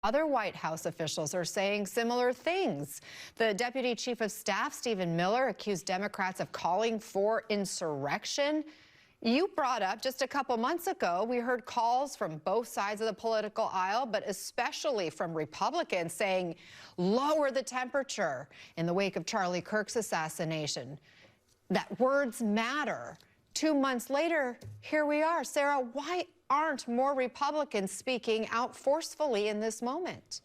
Other White House officials are saying similar things. The Deputy Chief of Staff, Stephen Miller, accused Democrats of calling for insurrection. You brought up just a couple months ago, we heard calls from both sides of the political aisle, but especially from Republicans saying, lower the temperature in the wake of Charlie Kirk's assassination. That words matter. 2 months later, here we are. Sarah, why aren't more Republicans speaking out forcefully in this moment?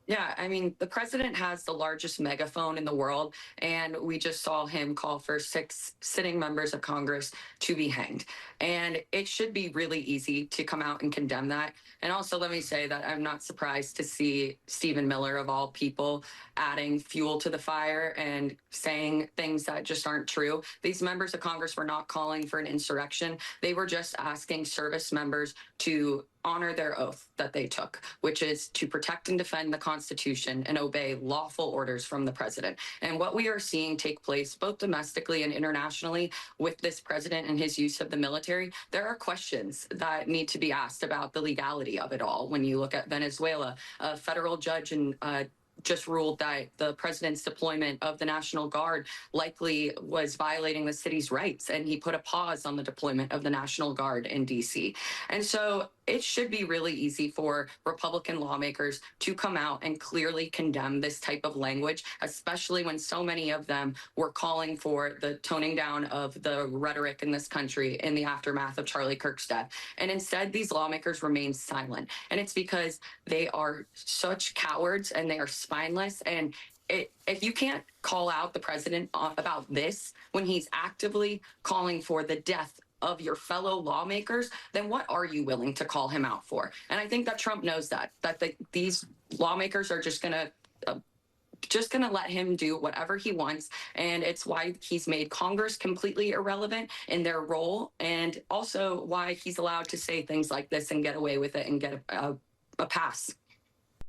Yeah, I mean, the president has the largest megaphone in the world, and we just saw him call for 6 sitting members of Congress to be hanged. And it should be really easy to come out and condemn that. And also, let me say that I'm not surprised to see Stephen Miller, of all people, adding fuel to the fire and saying things that just aren't true. These members of Congress were not calling for an insurrection. They were just asking service members to honor their oath that they took, which is to protect and defend the Constitution and obey lawful orders from the president. And what we are seeing take place both domestically and internationally with this president and his use of the military, there are questions that need to be asked about the legality of it all. When you look at Venezuela, a federal judge and just ruled that the president's deployment of the National Guard likely was violating the city's rights, and he put a pause on the deployment of the National Guard in D.C. And so it should be really easy for Republican lawmakers to come out and clearly condemn this type of language, especially when so many of them were calling for the toning down of the rhetoric in this country in the aftermath of Charlie Kirk's death. And instead, these lawmakers remain silent. And it's because they are such cowards and they are spineless. And if you can't call out the president about this when he's actively calling for the death of your fellow lawmakers, then what are you willing to call him out for? And I think that Trump knows that these lawmakers are just going to let him do whatever he wants. And it's why he's made Congress completely irrelevant in their role, and also why he's allowed to say things like this and get away with it and get a pass.